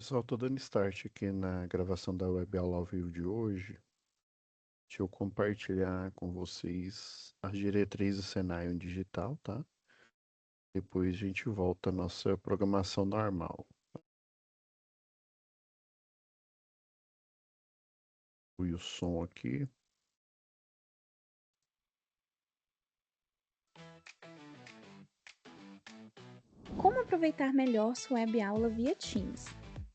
Pessoal, tô dando start aqui na gravação da web aula ao vivo de hoje. Deixa eu compartilhar com vocês as diretrizes do Senai Digital, tá? Depois a gente volta à nossa programação normal. E o som aqui. Como aproveitar melhor sua web aula via Teams?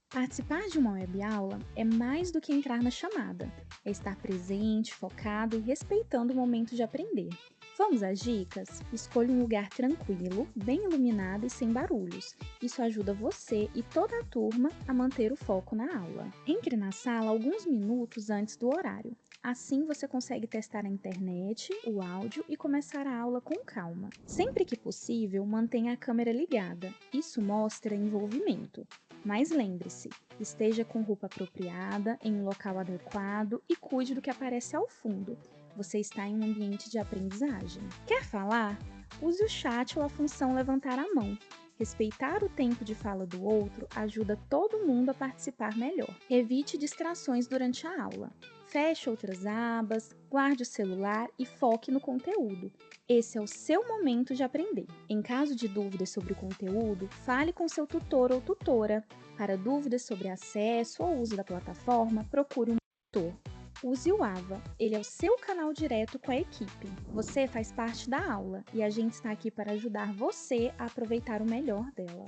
Participar de uma web aula é mais do que entrar na chamada, é estar presente, focado e respeitando o momento de aprender. Vamos às dicas? Escolha um lugar tranquilo, bem iluminado e sem barulhos. Isso ajuda você e toda a turma a manter o foco na aula. Entre na sala alguns minutos antes do horário. Assim você consegue testar a internet, o áudio e começar a aula com calma. Sempre que possível, mantenha a câmera ligada. Isso mostra envolvimento. Mas lembre-se, esteja com roupa apropriada, em um local adequado e cuide do que aparece ao fundo. Você está em um ambiente de aprendizagem. Quer falar? Use o chat ou a função levantar a mão. Respeitar o tempo de fala do outro ajuda todo mundo a participar melhor. Evite distrações durante a aula. Feche outras abas, guarde o celular e foque no conteúdo. Esse é o seu momento de aprender. Em caso de dúvidas sobre o conteúdo, fale com seu tutor ou tutora. Para dúvidas sobre acesso ou uso da plataforma, procure um tutor. Use o AVA, ele é o seu canal direto com a equipe. Você faz parte da aula e a gente está aqui para ajudar você a aproveitar o melhor dela.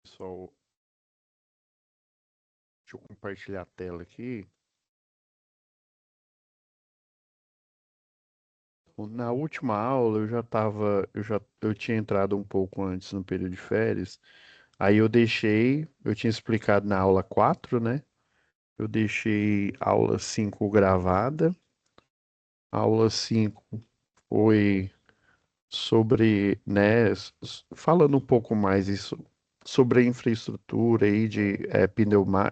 Pessoal, deixa eu compartilhar a tela aqui. Na última aula eu tinha entrado um pouco antes no período de férias. Aí eu tinha explicado na aula 4, né? Eu deixei a aula 5 gravada. A aula 5 foi sobre, né, falando um pouco mais isso, sobre a infraestrutura aí de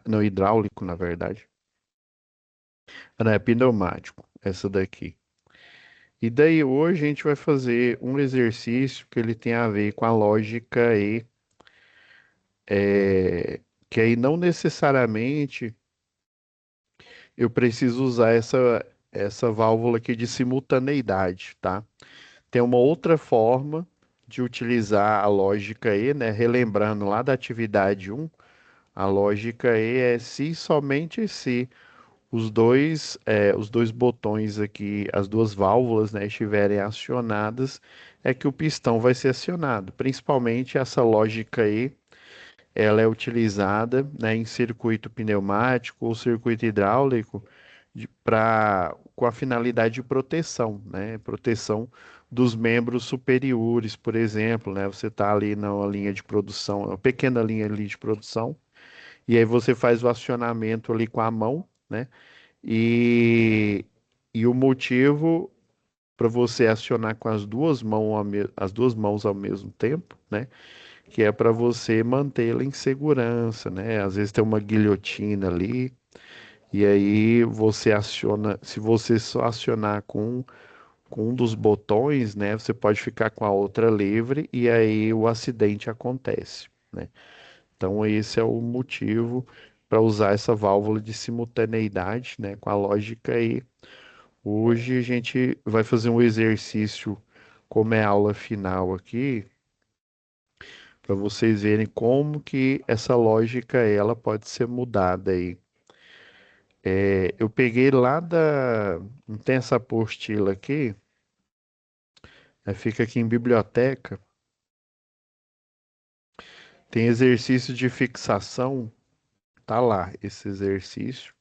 não, hidráulico, na verdade. Não, é pneumático, essa daqui. E daí hoje a gente vai fazer um exercício que ele tem a ver com a lógica E, que aí não necessariamente eu preciso usar essa válvula aqui de simultaneidade, tá? Tem uma outra forma de utilizar a lógica E, né? Relembrando lá da atividade um, a lógica E é se somente se os dois botões aqui, as duas válvulas, né, estiverem acionadas, é que o pistão vai ser acionado. Principalmente essa lógica E, ela é utilizada, né, em circuito pneumático ou circuito hidráulico com a finalidade de proteção, né? Proteção dos membros superiores, por exemplo, né? Você está ali na linha de produção, uma pequena linha ali de produção, e aí você faz o acionamento ali com a mão, né? E, e o motivo para você acionar com as duas mãos ao mesmo tempo, né? Que é para você mantê-la em segurança, né? Às vezes tem uma guilhotina ali, e aí você aciona, se você só acionar com um dos botões, né, você pode ficar com a outra livre e aí o acidente acontece, né? Então esse é o motivo para usar essa válvula de simultaneidade, né, com a lógica aí. Hoje a gente vai fazer um exercício, como é aula final aqui, para vocês verem como que essa lógica ela pode ser mudada aí. Eu peguei lá da. Não tem essa apostila aqui, fica aqui em biblioteca. Tem exercício de fixação, tá lá esse exercício.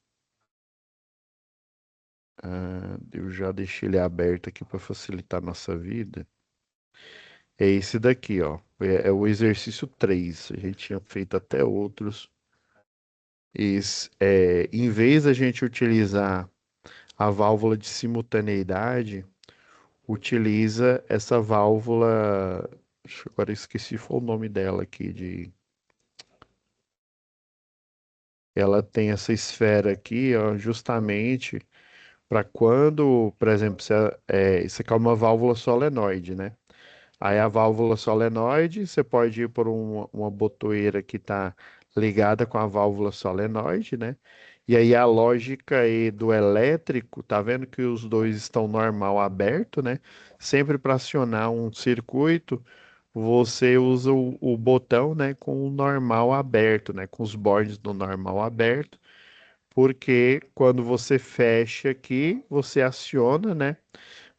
Eu já deixei ele aberto aqui para facilitar a nossa vida. É esse daqui, ó. É o exercício 3. A gente tinha feito até outros. Em vez da gente utilizar a válvula de simultaneidade, utiliza essa válvula. Agora eu esqueci foi o nome dela aqui ela tem essa esfera aqui, ó, justamente para quando, por exemplo, isso aqui é uma válvula solenoide, né? Aí a válvula solenoide, você pode ir por uma botoeira que está ligada com a válvula solenoide, né? E aí a lógica aí do elétrico, tá vendo que os dois estão normal aberto, né? Sempre para acionar um circuito, você usa o botão, né, com o normal aberto, né? Com os bordes do normal aberto, porque quando você fecha aqui, você aciona, né?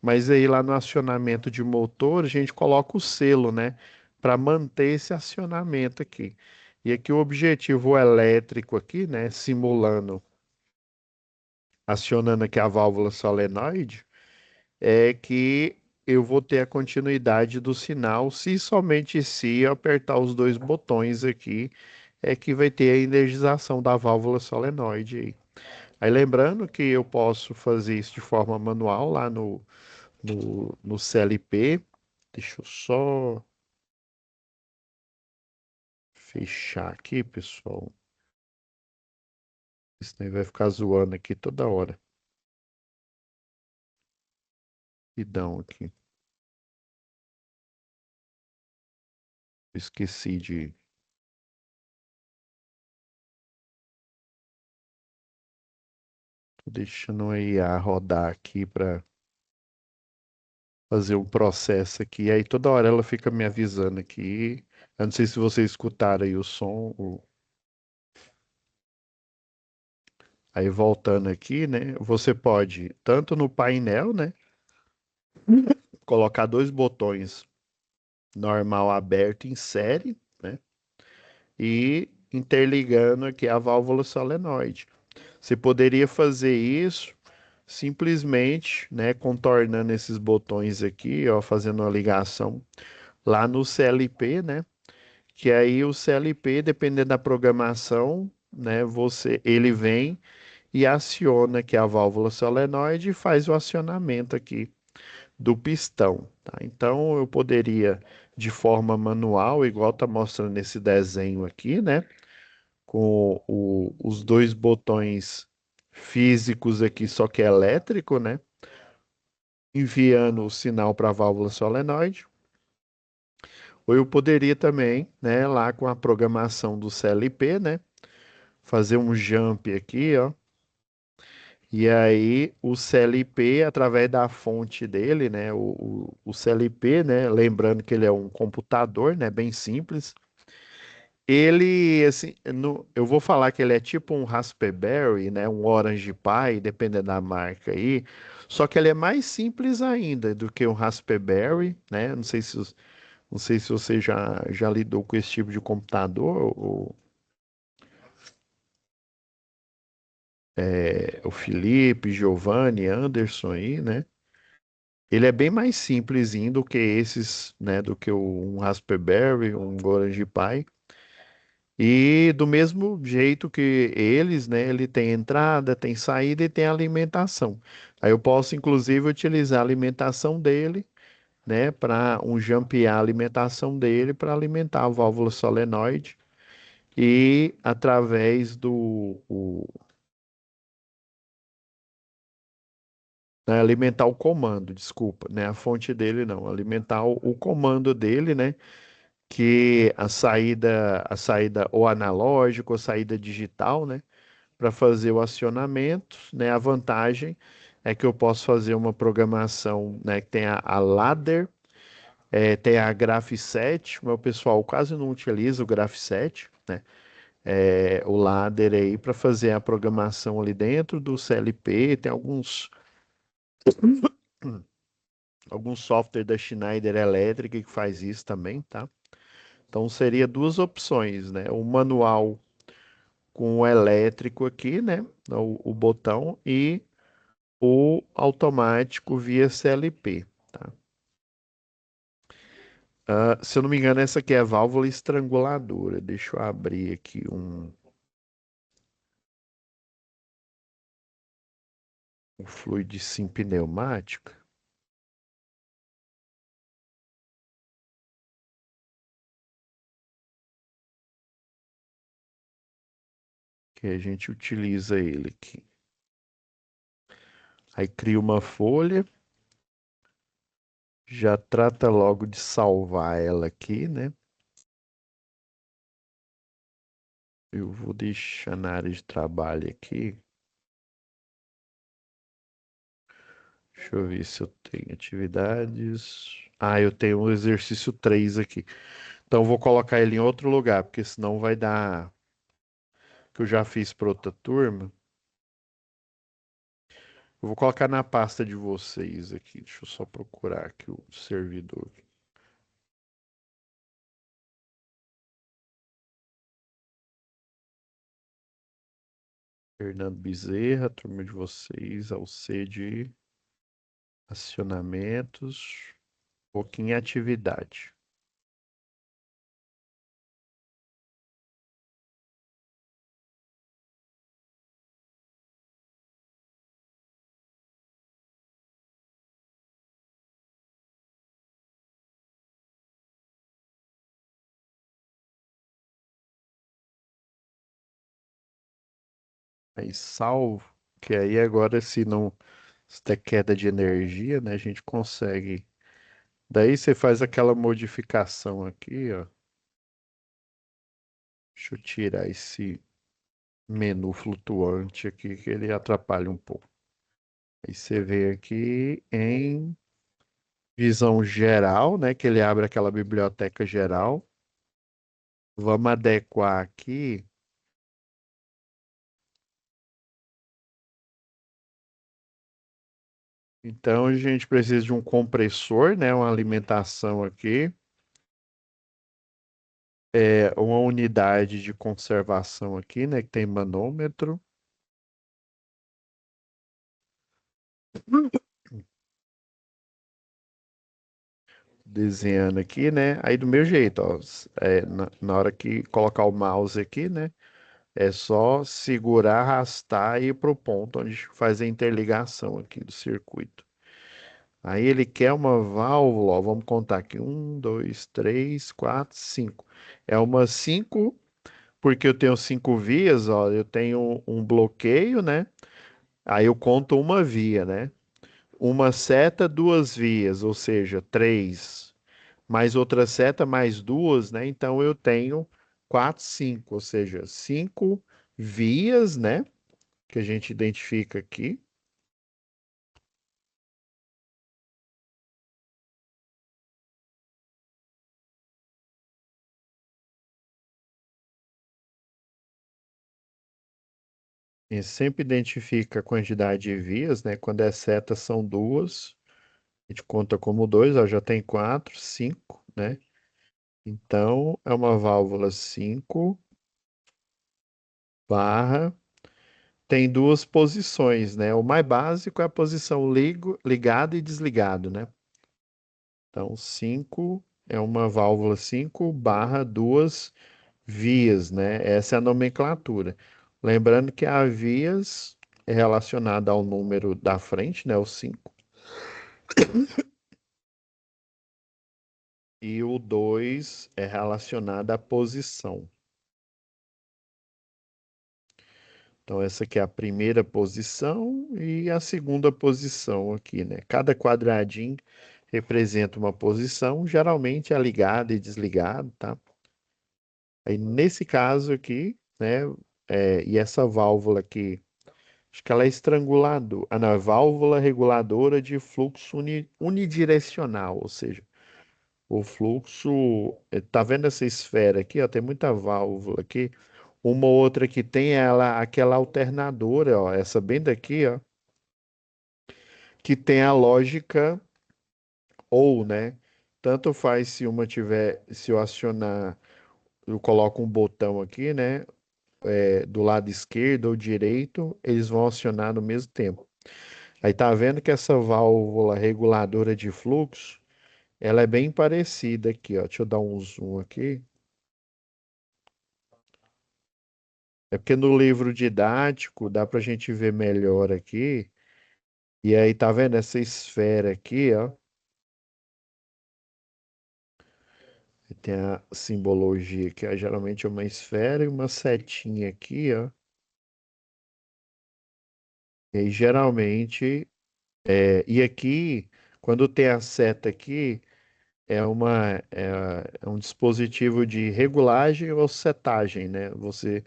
Mas aí lá no acionamento de motor, a gente coloca o selo, né? Para manter esse acionamento aqui. E aqui o objetivo elétrico aqui, né? Simulando, acionando aqui a válvula solenoide, é que eu vou ter a continuidade do sinal se somente se eu apertar os dois botões aqui, é que vai ter a energização da válvula solenoide aí. Aí lembrando que eu posso fazer isso de forma manual lá no CLP. Deixa eu só fechar aqui, pessoal. Senão vai ficar zoando aqui toda hora. Rapidão aqui. Esqueci de. Tô deixando a IA rodar aqui para fazer um processo aqui. Aí toda hora ela fica me avisando aqui. Eu não sei se vocês escutaram aí o som. Aí voltando aqui, né? Você pode, tanto no painel, né? Colocar dois botões normal aberto em série, né? E interligando aqui a válvula solenoide. Você poderia fazer isso simplesmente, né, contornando esses botões aqui, ó, fazendo uma ligação lá no CLP, né? Que aí o CLP, dependendo da programação, né, ele vem e aciona aqui a válvula solenoide e faz o acionamento aqui do pistão, tá? Então eu poderia de forma manual, igual tá mostrando nesse desenho aqui, né? Com os dois botões físicos aqui, só que é elétrico, né? Enviando o sinal para a válvula solenoide. Ou eu poderia também, né, lá com a programação do CLP, né, fazer um jump aqui, ó. E aí o CLP, através da fonte dele, né, o CLP, né, lembrando que ele é um computador, né, bem simples. Ele, assim, eu vou falar que ele é tipo um Raspberry, né? Um Orange Pi, dependendo da marca aí. Só que ele é mais simples ainda do que um Raspberry, né? Não sei se você já lidou com esse tipo de computador, o Felipe, Giovanni, Anderson aí, né? Ele é bem mais simplesinho do que esses, né? Do que um Raspberry, um Orange Pi. E do mesmo jeito que eles, né, ele tem entrada, tem saída e tem alimentação. Aí eu posso, inclusive, utilizar a alimentação dele, né, para jampear a alimentação dele para alimentar a válvula solenoide e através né, alimentar o comando, desculpa, né, a fonte dele não, alimentar o comando dele, né, que a saída ou analógica ou saída digital, né, para fazer o acionamento, né? A vantagem é que eu posso fazer uma programação, né, que tem a ladder, tem a Graph7, mas o pessoal quase não utiliza o Graph7, né? O ladder aí para fazer a programação ali dentro do CLP, tem alguns software da Schneider Electric que faz isso também, tá? Então seria duas opções, né? O manual com o elétrico aqui, né? O botão e ou automático via CLP, tá? Se eu não me engano, essa aqui é a válvula estranguladora. Deixa eu abrir aqui um fluido sim pneumática, que a gente utiliza ele aqui. Aí cria uma folha, já trata logo de salvar ela aqui, né? Eu vou deixar na área de trabalho aqui. Deixa eu ver se eu tenho atividades. Ah, eu tenho o exercício 3 aqui. Então eu vou colocar ele em outro lugar, porque senão vai dar. Que eu já fiz para outra turma. Eu vou colocar na pasta de vocês aqui. Deixa eu só procurar aqui o servidor. Fernando Bezerra, turma de vocês, Alcede, acionamentos, pouquinho atividade. Aí salvo, que aí agora se não se der queda de energia, né, a gente consegue. Daí você faz aquela modificação aqui, ó. Deixa eu tirar esse menu flutuante aqui que ele atrapalha um pouco. Aí você vê aqui em visão geral, né, que ele abre aquela biblioteca geral. Vamos adequar aqui. Então a gente precisa de um compressor, né, uma alimentação aqui, uma unidade de conservação aqui, né, que tem manômetro. Desenhando aqui, né? Aí do meu jeito, ó, na hora que colocar o mouse aqui, né? É só segurar, arrastar e ir pro ponto onde faz a interligação aqui do circuito. Aí ele quer uma válvula, ó, vamos contar aqui, um, dois, três, quatro, cinco. É uma cinco, porque eu tenho cinco vias, ó, eu tenho um bloqueio, né? Aí eu conto uma via, né? Uma seta, duas vias, ou seja, três. Mais outra seta, mais duas, né? Então eu tenho quatro, cinco, ou seja, cinco vias, né? Que a gente identifica aqui. A gente sempre identifica a quantidade de vias, né? Quando é seta, são duas. A gente conta como dois, ó, já tem quatro, cinco, né? Então é uma válvula 5 barra. Tem duas posições, né? O mais básico é a posição ligado e desligado, né? Então, 5 é uma válvula 5 barra duas vias, né? Essa é a nomenclatura. Lembrando que a vias é relacionada ao número da frente, né? O 5. E o 2 é relacionado à posição. Então, essa aqui é a primeira posição e a segunda posição aqui, né? Cada quadradinho representa uma posição, geralmente é ligado e desligado, tá? Aí, nesse caso aqui, né? E essa válvula aqui, acho que ela é estranguladora. Ah, não, é válvula reguladora de fluxo unidirecional, ou seja, o fluxo. Tá vendo essa esfera aqui, ó? Tem muita válvula aqui. Uma ou outra que tem ela, aquela alternadora, ó, essa bem daqui, ó, que tem a lógica ou, né? Tanto faz se uma tiver, se eu acionar, eu coloco um botão aqui, né? Do lado esquerdo ou direito, eles vão acionar no mesmo tempo. Aí tá vendo que essa válvula reguladora de fluxo, ela é bem parecida aqui, ó. Deixa eu dar um zoom aqui. É porque no livro didático dá pra gente ver melhor aqui. E aí tá vendo essa esfera aqui, ó? E tem a simbologia que geralmente é uma esfera e uma setinha aqui, ó. E aí, geralmente E aqui, quando tem a seta aqui, é um dispositivo de regulagem ou setagem, né? Você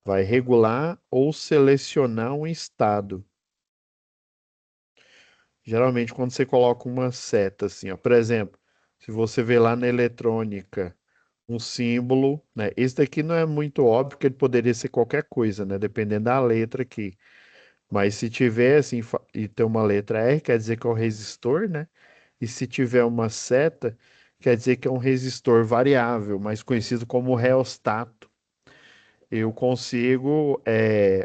vai regular ou selecionar um estado. Geralmente, quando você coloca uma seta, assim, ó, por exemplo, se você vê lá na eletrônica um símbolo, né? Esse daqui não é muito óbvio, que ele poderia ser qualquer coisa, né? Dependendo da letra aqui. Mas se tiver assim, e tem uma letra R, quer dizer que é um resistor, né? E se tiver uma seta, quer dizer que é um resistor variável, mais conhecido como reostato. Eu consigo,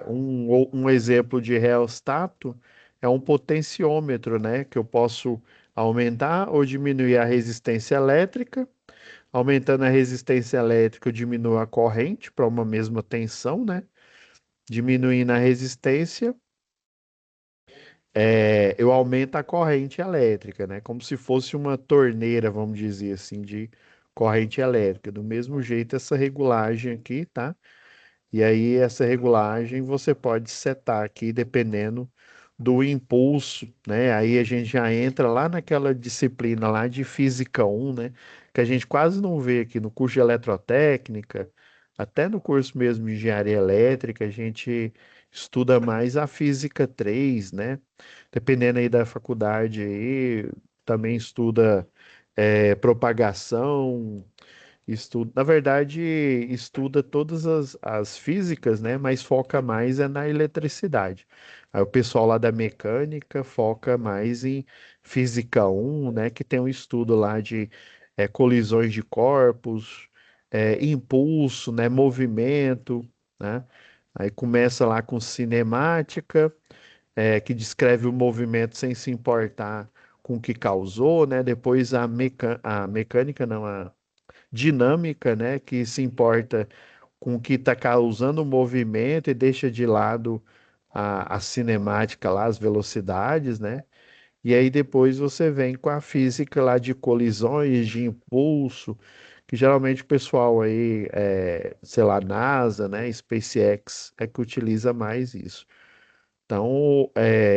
um exemplo de reostato é um potenciômetro, né? Que eu posso aumentar ou diminuir a resistência elétrica. Aumentando a resistência elétrica, eu diminuo a corrente para uma mesma tensão, né? Diminuindo a resistência, eu aumento a corrente elétrica, né? Como se fosse uma torneira, vamos dizer assim, de corrente elétrica. Do mesmo jeito, essa regulagem aqui, tá? E aí, essa regulagem você pode setar aqui dependendo do impulso, né? Aí a gente já entra lá naquela disciplina lá de Física 1, né? Que a gente quase não vê aqui no curso de Eletrotécnica, até no curso mesmo de Engenharia Elétrica, a gente estuda mais a Física 3, né? Dependendo aí da faculdade aí, também estuda propagação, estuda, na verdade, estuda todas as físicas, né? Mas foca mais na eletricidade. Aí o pessoal lá da mecânica foca mais em física 1, né? Que tem um estudo lá de colisões de corpos, impulso, né? Movimento, né? Aí começa lá com cinemática, que descreve o movimento sem se importar com o que causou, né? Depois a mecânica, não, a dinâmica, né, que se importa com o que está causando o movimento e deixa de lado a cinemática lá, as velocidades, né? E aí depois você vem com a física lá de colisões, de impulso, que geralmente o pessoal aí, sei lá, NASA, né, SpaceX é que utiliza mais isso. Então,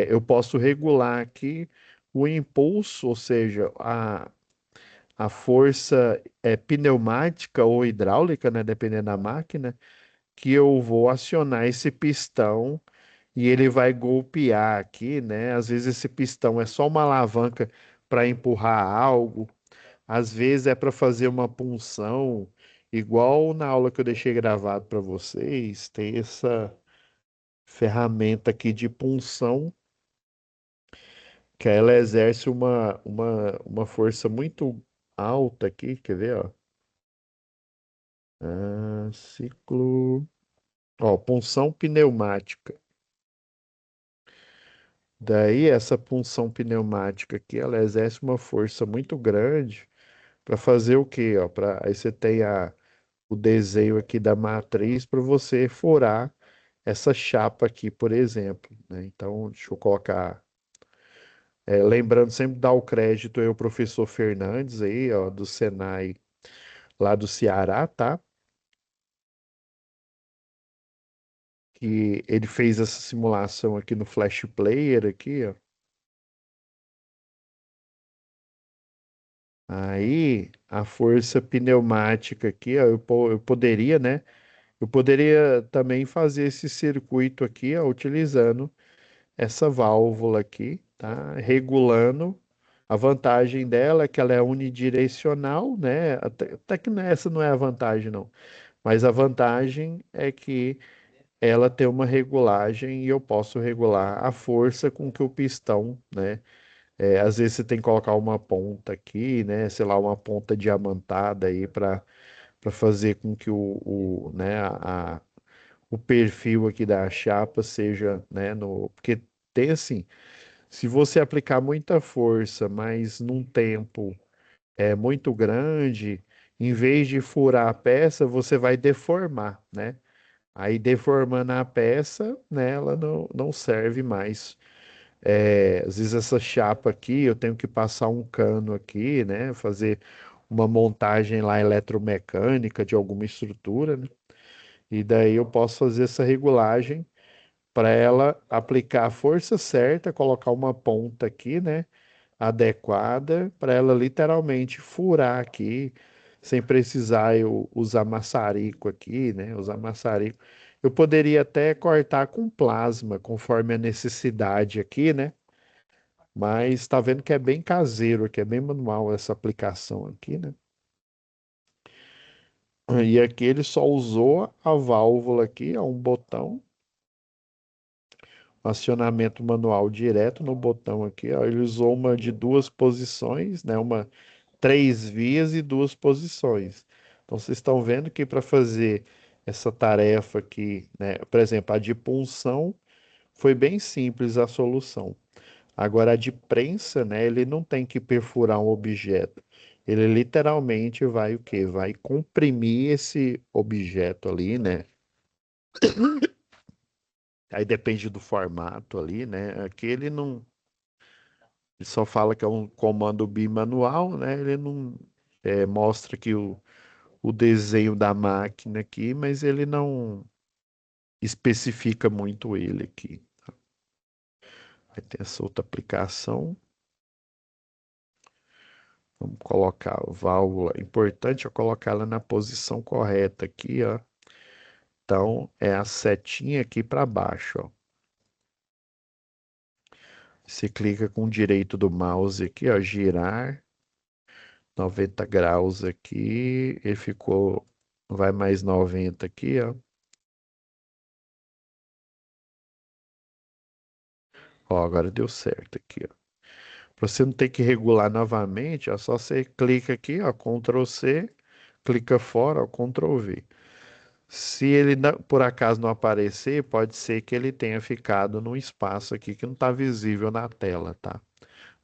eu posso regular aqui o impulso, ou seja, a força pneumática ou hidráulica, né, dependendo da máquina, que eu vou acionar esse pistão e ele vai golpear aqui, né? Às vezes esse pistão é só uma alavanca para empurrar algo, às vezes é para fazer uma punção, igual na aula que eu deixei gravado para vocês, tem essa ferramenta aqui de punção, que ela exerce uma força muito alta aqui, quer ver, ó? Ciclo. Ó, punção pneumática. Daí, essa punção pneumática aqui, ela exerce uma força muito grande para fazer o quê? Ó, aí você tem o desenho aqui da matriz para você furar essa chapa aqui, por exemplo, né? Então, deixa eu colocar. Lembrando sempre de dar o crédito aí ao professor Fernandes aí, ó, do Senai, lá do Ceará, tá? Que ele fez essa simulação aqui no Flash Player aqui, ó. Aí, a força pneumática aqui, ó, eu poderia, né? Eu poderia também fazer esse circuito aqui, ó, utilizando essa válvula aqui, tá? Regulando. A vantagem dela é que ela é unidirecional, né? Até que essa não é a vantagem, não. Mas a vantagem é que ela tem uma regulagem e eu posso regular a força com que o pistão, né? Às vezes você tem que colocar uma ponta aqui, né? Sei lá, uma ponta diamantada aí para fazer com que né, o perfil aqui da chapa seja, né, porque tem assim, se você aplicar muita força, mas num tempo muito grande, em vez de furar a peça, você vai deformar, né? Aí deformando a peça, né, ela não serve mais. Às vezes essa chapa aqui, eu tenho que passar um cano aqui, né? Fazer uma montagem lá eletromecânica de alguma estrutura, né? E daí eu posso fazer essa regulagem para ela aplicar a força certa, colocar uma ponta aqui, né, adequada, para ela literalmente furar aqui, sem precisar eu usar maçarico aqui, né, usar maçarico. Eu poderia até cortar com plasma, conforme a necessidade aqui, né? Mas tá vendo que é bem caseiro aqui, é bem manual essa aplicação aqui, né? E aqui ele só usou a válvula aqui, ó, um botão, acionamento manual direto no botão aqui, ó. Ele usou uma de duas posições, né? Uma três vias e duas posições. Então vocês estão vendo que para fazer essa tarefa aqui, né? Por exemplo, a de punção foi bem simples a solução. Agora, a de prensa, né? Ele não tem que perfurar um objeto. Ele literalmente vai o quê? Vai comprimir esse objeto ali, né? Aí depende do formato ali, né? Aqui ele não, ele só fala que é um comando bimanual, né? Ele não mostra aqui o desenho da máquina aqui, mas ele não especifica muito ele aqui. Aí tem essa outra aplicação. Vamos colocar a válvula. Importante é colocar ela na posição correta aqui, ó. Então, é a setinha aqui para baixo, ó. Você clica com o direito do mouse aqui, ó, girar 90 graus aqui. Ele ficou, vai mais 90 aqui, ó. Ó, agora deu certo aqui, ó. Para você não ter que regular novamente, ó, só você clica aqui, ó, Ctrl C, clica fora, ó, Ctrl V. Se ele por acaso não aparecer, pode ser que ele tenha ficado num espaço aqui que não está visível na tela, tá?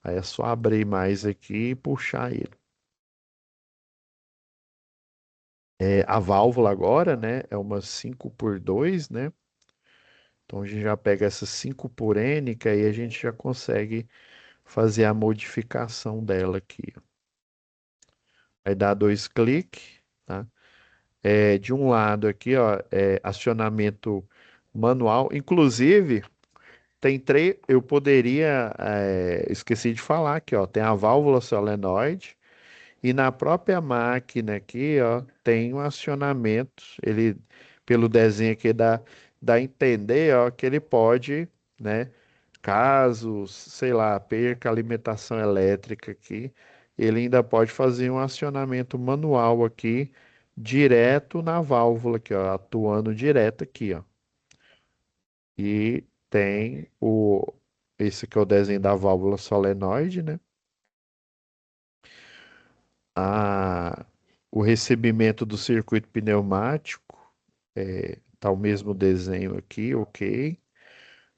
Aí é só abrir mais aqui e puxar ele. A válvula agora, né, é uma 5x2, né? Então a gente já pega essa 5 por N, que aí a gente já consegue fazer a modificação dela aqui, ó. Vai dar dois cliques, tá? De um lado aqui, ó, acionamento manual. Inclusive, tem três, eu poderia, esqueci de falar aqui, ó, tem a válvula solenoide e na própria máquina aqui, ó, tem um acionamento. Ele, pelo desenho aqui, dá a entender, ó, que ele pode, né, caso, sei lá, perca a alimentação elétrica aqui, ele ainda pode fazer um acionamento manual aqui, direto na válvula aqui, ó, atuando direto aqui, ó. E tem esse que é o desenho da válvula solenoide, né? A, o recebimento do circuito pneumático, tá o mesmo desenho aqui, ok.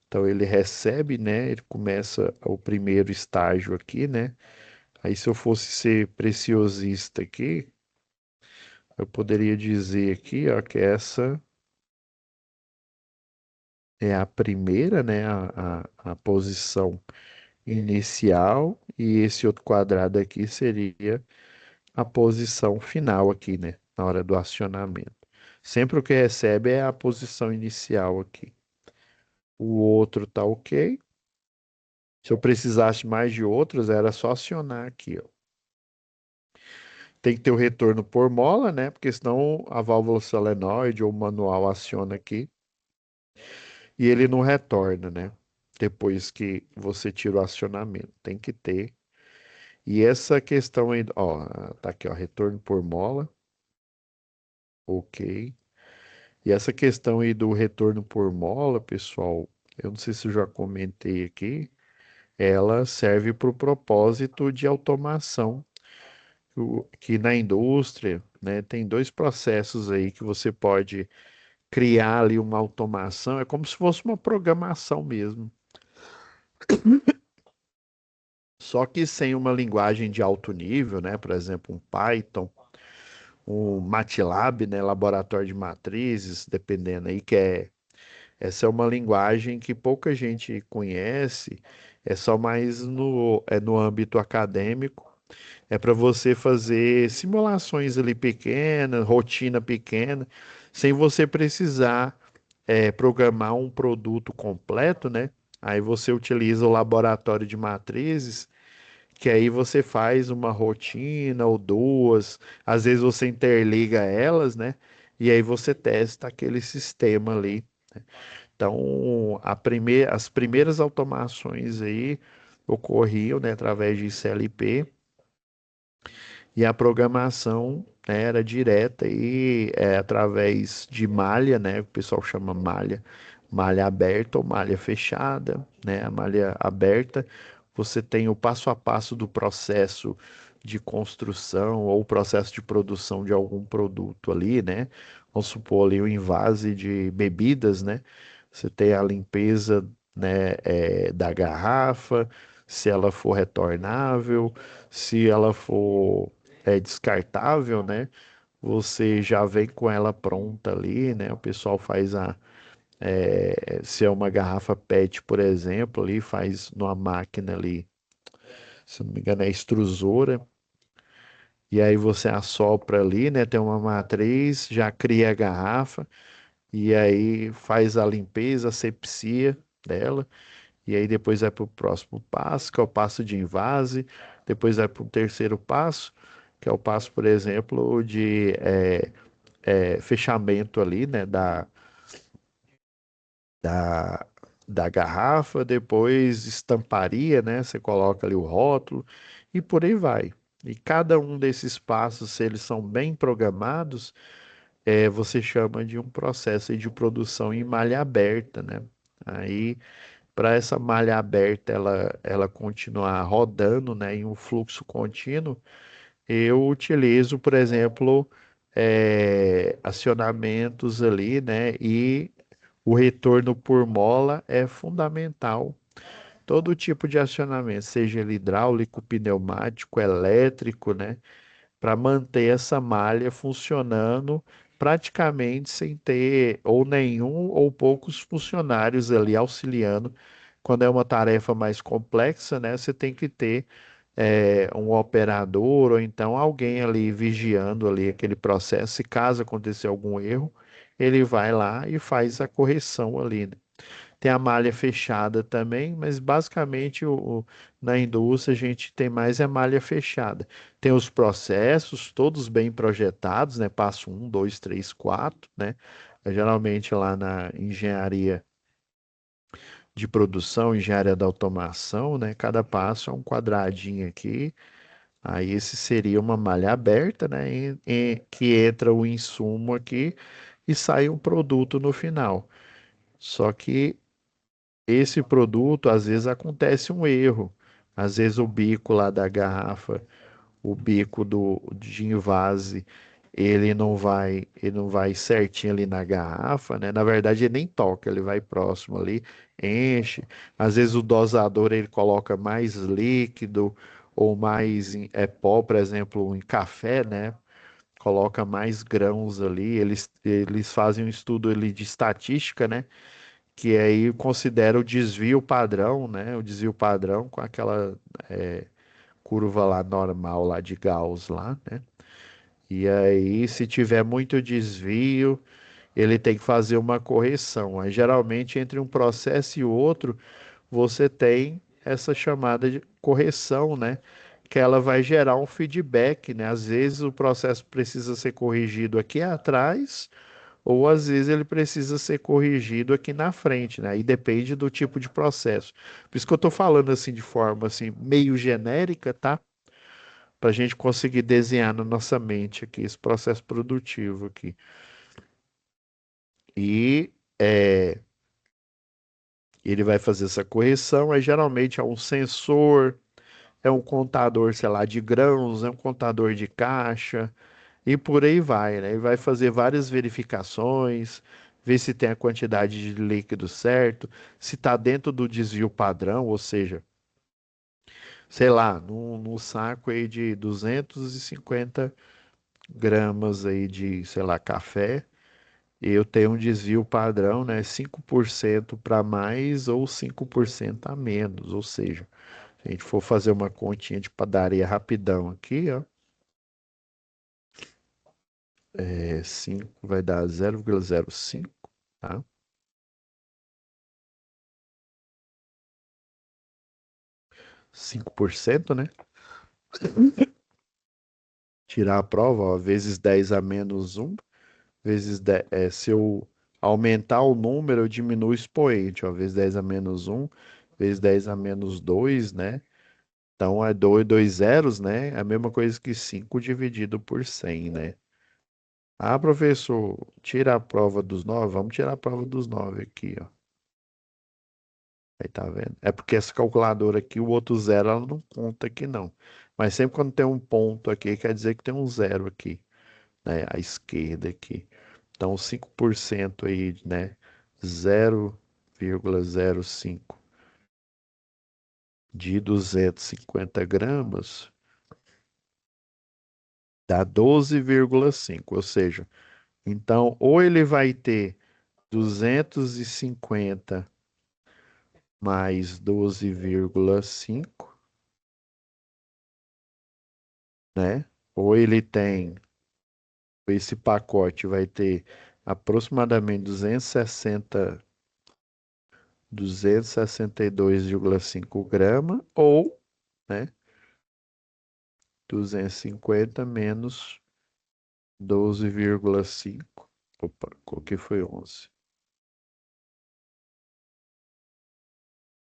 Então ele recebe, né? Ele começa o primeiro estágio aqui, né? Aí se eu fosse ser preciosista aqui, eu poderia dizer aqui, ó, que essa é a primeira, né? A posição inicial e esse outro quadrado aqui seria a posição final aqui, né? Na hora do acionamento. Sempre o que recebe é a posição inicial aqui. O outro tá ok. Se eu precisasse mais de outros, era só acionar aqui, ó. Tem que ter o retorno por mola, né? Porque senão a válvula solenoide ou o manual aciona aqui e ele não retorna, né? Depois que você tira o acionamento. Tem que ter. E essa questão aí, ó, tá aqui, ó, retorno por mola. Ok. E essa questão aí do retorno por mola, pessoal, eu não sei se eu já comentei aqui, ela serve para o propósito de automação, que na indústria, né, tem dois processos aí que você pode criar ali uma automação, é como se fosse uma programação mesmo, só que sem uma linguagem de alto nível, né, por exemplo, um Python, um MATLAB, né, laboratório de matrizes, dependendo aí, essa é uma linguagem que pouca gente conhece, é só mais no âmbito acadêmico. É para você fazer simulações ali pequenas, rotina pequena, sem você precisar programar um produto completo, né? Aí você utiliza o laboratório de matrizes, que aí você faz uma rotina ou duas, às vezes você interliga elas, né? E aí você testa aquele sistema ali. Então, as primeiras automações aí ocorriam, né, através de CLP e a programação, né, era direta e através de malha, né, o pessoal chama malha, malha aberta ou malha fechada, né, a malha aberta, você tem o passo a passo do processo de construção ou processo de produção de algum produto ali, né, vamos supor ali o envase de bebidas, né, você tem a limpeza, né, da garrafa, se ela for retornável, se ela for descartável, né? Você já vem com ela pronta ali, né? O pessoal faz se é uma garrafa PET, por exemplo, ali faz numa máquina ali, se não me engano, é extrusora. E aí você assopra ali, né? Tem uma matriz, já cria a garrafa e aí faz a limpeza, a asepsia dela. E aí depois vai para o próximo passo, que é o passo de invase. Depois vai para o terceiro passo, que é o passo, por exemplo, de fechamento ali, né, da, da garrafa. Depois estamparia, né, você coloca ali o rótulo e por aí vai. E cada um desses passos, se eles são bem programados, você chama de um processo aí de produção em malha aberta, né? Aí para essa malha aberta ela continuar rodando, né, em um fluxo contínuo, eu utilizo, por exemplo, acionamentos ali, né, e o retorno por mola é fundamental. Todo tipo de acionamento, seja ele hidráulico, pneumático, elétrico, né, para manter essa malha funcionando praticamente sem ter ou nenhum ou poucos funcionários ali auxiliando. Quando é uma tarefa mais complexa, né, você tem que ter um operador ou então alguém ali vigiando ali aquele processo. Se caso acontecer algum erro, ele vai lá e faz a correção ali, né? Tem a malha fechada também, mas basicamente na indústria a gente tem mais a malha fechada. Tem os processos todos bem projetados, né? Passo um, dois, três, quatro, né? Geralmente lá na engenharia de produção, engenharia da automação, né? Cada passo é um quadradinho aqui. Aí esse seria uma malha aberta, né? Que entra o insumo aqui e sai um produto no final. Só que esse produto, às vezes acontece um erro. Às vezes o bico lá da garrafa, o bico de invase, ele não vai certinho ali na garrafa, né? Na verdade, ele nem toca, ele vai próximo ali, enche. Às vezes o dosador ele coloca mais líquido ou mais pó, por exemplo, em café, né? Coloca mais grãos ali. Eles fazem um estudo ali de estatística, né? Que aí considera o desvio padrão, né? O desvio padrão com aquela curva lá normal lá de Gauss lá, né? E aí, se tiver muito desvio, ele tem que fazer uma correção. Aí, geralmente, entre um processo e o outro, você tem essa chamada de correção, né? Que ela vai gerar um feedback, né? Às vezes o processo precisa ser corrigido aqui atrás, ou às vezes ele precisa ser corrigido aqui na frente, né? Aí depende do tipo de processo. Por isso que eu estou falando assim de forma assim meio genérica, tá? Para a gente conseguir desenhar na nossa mente aqui esse processo produtivo aqui. E ele vai fazer essa correção, aí geralmente é um sensor, é um contador, sei lá, de grãos, é um contador de caixa, e por aí vai, né? Ele vai fazer várias verificações, ver se tem a quantidade de líquido certo, se está dentro do desvio padrão, ou seja, sei lá, num saco aí de 250 gramas aí de, sei lá, café, eu tenho um desvio padrão, né? 5% para mais ou 5% a menos. Ou seja, se a gente for fazer uma continha de padaria rapidão aqui, ó, 5 vai dar 0,05, tá? 5%, né? Tirar a prova, ó, vezes 10 a menos um vezes 10, se eu aumentar o número, eu diminuo o expoente, ó, vezes 10 a menos um vezes 10 a menos 2, né? Então é dois zeros, né? É a mesma coisa que 5 dividido por 100, né? Ah, professor, tira a prova dos 9. Vamos tirar a prova dos 9 aqui, ó. Aí tá vendo? É porque essa calculadora aqui, o outro zero, ela não conta aqui não. Mas sempre quando tem um ponto aqui, quer dizer que tem um zero aqui, né? À esquerda aqui. Então, 5% aí, né? 0,05 de 250 gramas dá 12,5. Ou seja, então, ou ele vai ter 250 mais 12,5, né? Ou ele tem, esse pacote vai ter aproximadamente 262,5 gramas, ou, né? 250 menos 12,5. Opa, qual que foi 11?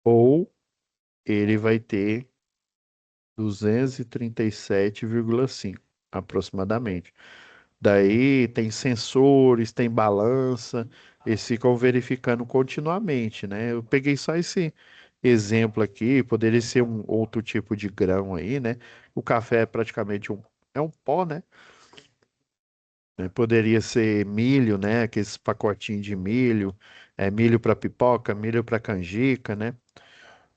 Ou ele vai ter 237,5, aproximadamente. Daí tem sensores, tem balança, eles ficam verificando continuamente, né? Eu peguei só esse exemplo aqui, poderia ser um outro tipo de grão aí, né? O café é praticamente um pó, né? Poderia ser milho, né? Aqueles pacotinhos de milho, milho para pipoca, milho para canjica, né?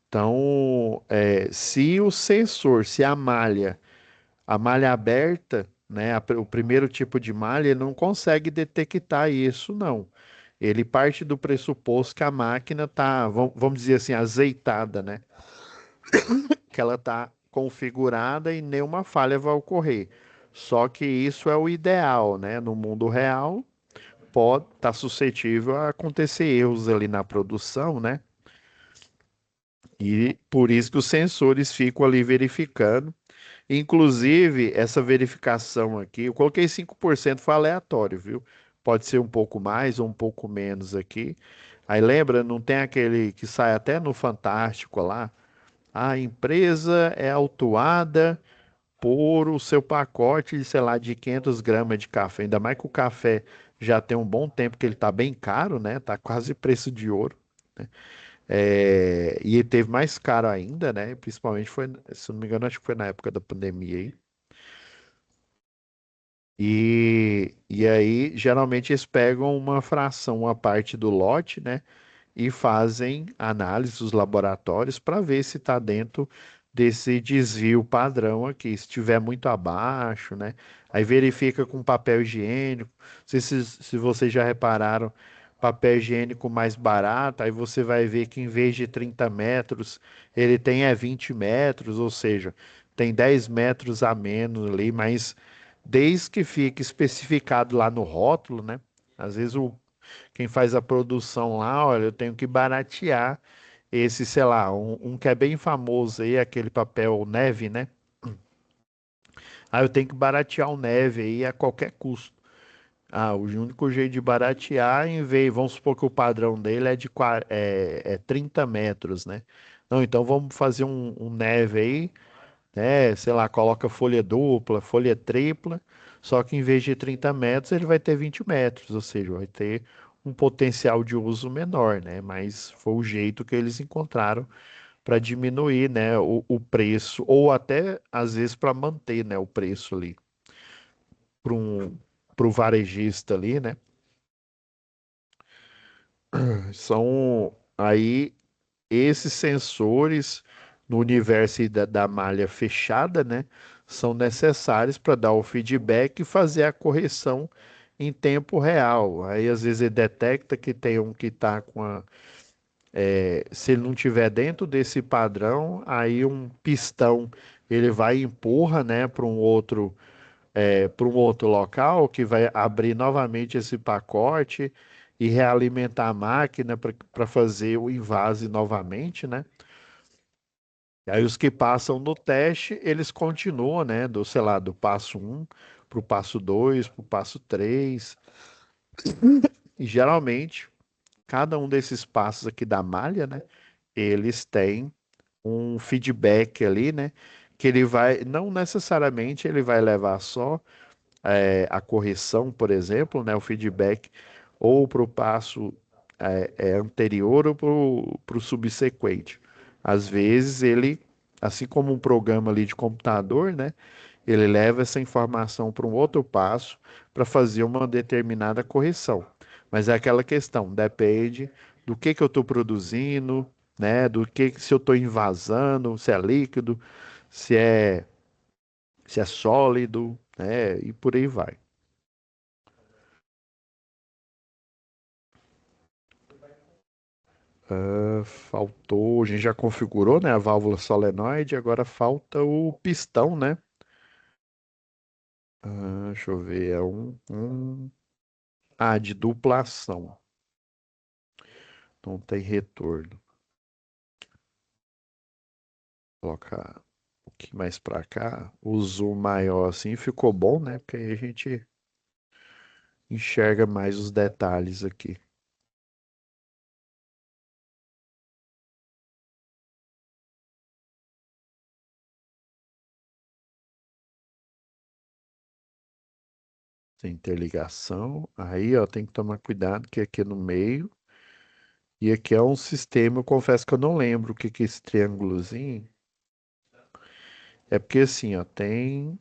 Então, se o sensor, se a malha aberta, né? O primeiro tipo de malha, ele não consegue detectar isso, não. Ele parte do pressuposto que a máquina tá, vamos dizer assim, azeitada, né? Que ela tá configurada e nenhuma falha vai ocorrer. Só que isso é o ideal, né? No mundo real, pode estar suscetível a acontecer erros ali na produção, né? E por isso que os sensores ficam ali verificando. Inclusive, essa verificação aqui, eu coloquei 5% foi aleatório, viu? Pode ser um pouco mais ou um pouco menos aqui. Aí lembra, não tem aquele que sai até no Fantástico lá? A empresa é autuada por o seu pacote, sei lá, de 500 gramas de café. Ainda mais que o café já tem um bom tempo que ele tá bem caro, né? Tá quase preço de ouro. E ele teve mais caro ainda, né? Principalmente foi, se não me engano, acho que foi na época da pandemia aí. E aí, geralmente, eles pegam uma fração, uma parte do lote, né? E fazem análise dos laboratórios para ver se está dentro desse desvio padrão aqui. Se estiver muito abaixo, né? Aí verifica com papel higiênico. Não sei se vocês já repararam, papel higiênico mais barato, aí você vai ver que em vez de 30 metros, ele tem 20 metros, ou seja, tem 10 metros a menos ali, mas desde que fique especificado lá no rótulo, né? Às vezes quem faz a produção lá, olha, eu tenho que baratear esse, sei lá, um que é bem famoso aí, aquele papel neve, né? Ah, eu tenho que baratear o neve aí a qualquer custo. Ah, o único jeito de baratear, em vez, vamos supor que o padrão dele é de 30 metros, né? Não, então vamos fazer um neve aí, né? Sei lá, coloca folha dupla, folha tripla, só que em vez de 30 metros, ele vai ter 20 metros, ou seja, vai ter um potencial de uso menor, né? Mas foi o jeito que eles encontraram para diminuir, né, o preço, ou até às vezes para manter, né, o preço ali para o varejista ali, né? São aí esses sensores no universo aí da malha fechada, né, são necessários para dar o feedback e fazer a correção em tempo real. Aí às vezes ele detecta que tem um que está com se ele não tiver dentro desse padrão, aí um pistão ele vai e empurra, né, para um outro local que vai abrir novamente esse pacote e realimentar a máquina para fazer o invase novamente, né? E aí os que passam no teste, eles continuam, né, do, sei lá, do passo um para o passo 2 para o passo 3. E geralmente, cada um desses passos aqui da malha, né, eles têm um feedback ali, né, que ele vai, não necessariamente ele vai levar só a correção, por exemplo, né, o feedback, ou para o passo anterior ou para o subsequente. Às vezes ele, assim como um programa ali de computador, né, ele leva essa informação para um outro passo para fazer uma determinada correção. Mas é aquela questão, depende do que eu estou produzindo, né, do que se eu estou invasando, se é líquido, se é se é sólido, né, e por aí vai. Faltou, a gente já configurou, né, a válvula solenoide, agora falta o pistão, né? Deixa eu ver, de duplação. Não tem retorno. Colocar um pouquinho mais para cá. O zoom maior assim ficou bom, né? Porque aí a gente enxerga mais os detalhes aqui. Tem interligação. Aí, ó, tem que tomar cuidado que aqui no meio. E aqui é um sistema, eu confesso que eu não lembro o que que é esse triângulozinho. É porque assim, ó, tem.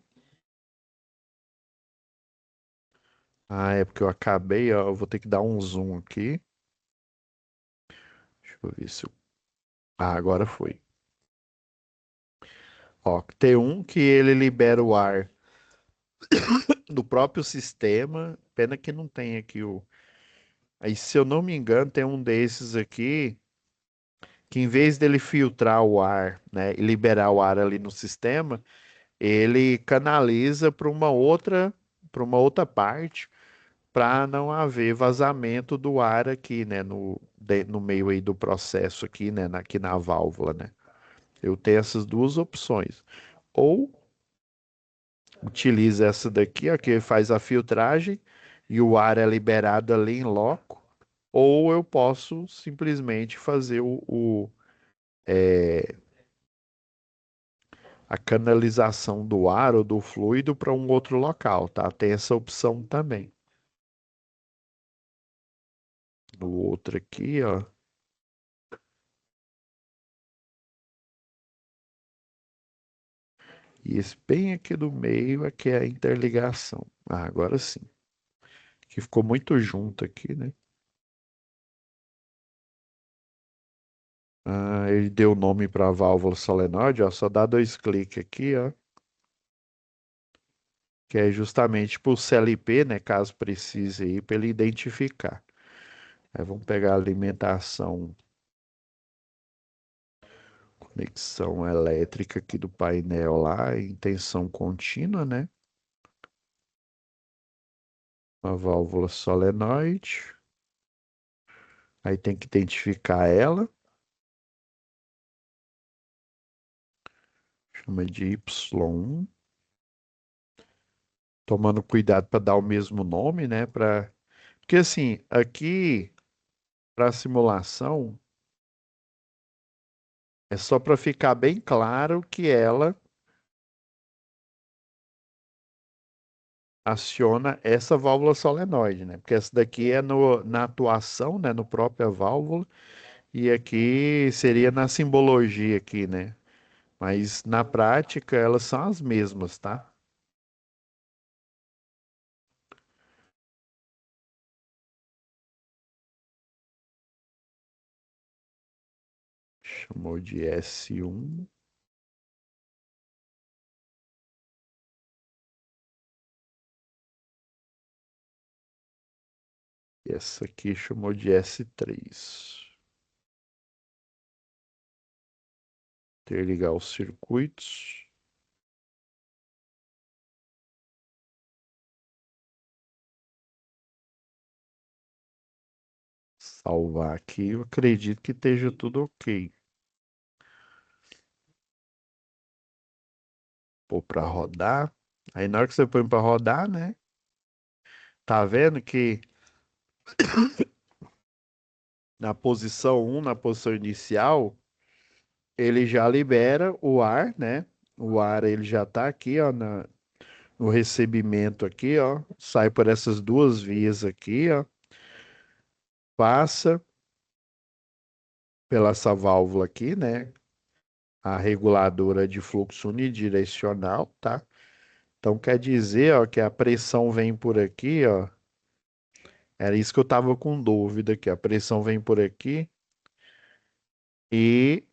É porque eu acabei, ó, eu vou ter que dar um zoom aqui. Deixa eu ver se eu... agora foi. Ó, tem um que ele libera o ar do próprio sistema. Pena que não tem aqui o. Aí, se eu não me engano, tem um desses aqui que em vez dele filtrar o ar, né, e liberar o ar ali no sistema, ele canaliza para uma outra parte, para não haver vazamento do ar aqui, né, no meio aí do processo aqui, né, aqui na válvula, né. Eu tenho essas duas opções. Ou utiliza essa daqui, ó, que faz a filtragem e o ar é liberado ali em loco, ou eu posso simplesmente fazer a canalização do ar ou do fluido para um outro local, tá? Tem essa opção também. No outro aqui, ó. E esse bem aqui do meio é que é a interligação. Agora sim. Que ficou muito junto aqui, né? Ele deu nome para a válvula solenoide, ó. Só dá dois cliques aqui, ó. Que é justamente para o CLP, né? Caso precise aí, para ele identificar. Aí vamos pegar a alimentação, conexão elétrica aqui do painel lá, em tensão contínua, né? Uma válvula solenoide. Aí tem que identificar ela. Chama de Y1. Tomando cuidado para dar o mesmo nome, né? Porque assim, aqui para simulação é só para ficar bem claro que ela aciona essa válvula solenoide, né? Porque essa daqui é na atuação, né? No própria válvula, e aqui seria na simbologia aqui, né? Mas na prática elas são as mesmas, tá? Chamou de S1. E essa aqui chamou de S3. Interligar os circuitos. Salvar aqui. Eu acredito que esteja tudo ok. Pôr para rodar. Aí na hora que você põe para rodar, né? Tá vendo que na posição um, na posição inicial, ele já libera o ar, né? O ar ele já tá aqui, ó, no recebimento aqui, ó, sai por essas duas vias aqui, ó, passa pela essa válvula aqui, né? A reguladora de fluxo unidirecional, tá? Então quer dizer, ó, que a pressão vem por aqui, ó. Era isso que eu tava com dúvida, que a pressão vem por aqui e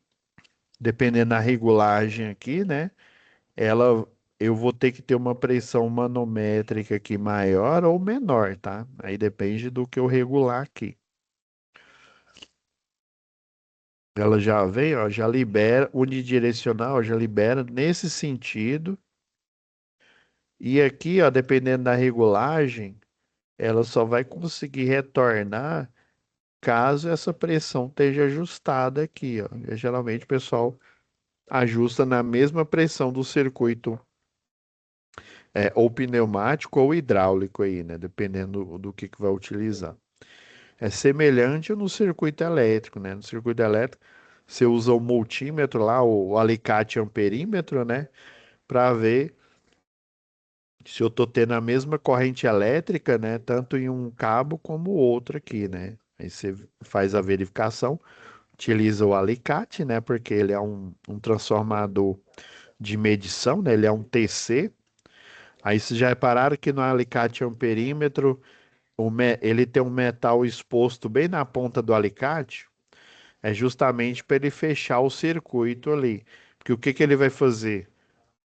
dependendo da regulagem aqui, né? Ela eu vou ter que ter uma pressão manométrica aqui maior ou menor, tá? Aí depende do que eu regular aqui. Ela já vem, ó, já libera, unidirecional, já libera nesse sentido. E aqui, ó, dependendo da regulagem, ela só vai conseguir retornar caso essa pressão esteja ajustada aqui, ó. E, geralmente o pessoal ajusta na mesma pressão do circuito, ou pneumático ou hidráulico aí, né? Dependendo do que vai utilizar. É semelhante no circuito elétrico, né? No circuito elétrico, você usa o multímetro lá, o alicate amperímetro, né? Para ver se eu tô tendo a mesma corrente elétrica, né? Tanto em um cabo como o outro aqui, né? Aí você faz a verificação, utiliza o alicate, né? Porque ele é um transformador de medição, né? Ele é um TC. Aí vocês já repararam que no alicate amperímetro, ele tem um metal exposto bem na ponta do alicate? É justamente para ele fechar o circuito ali. Porque o que que ele vai fazer?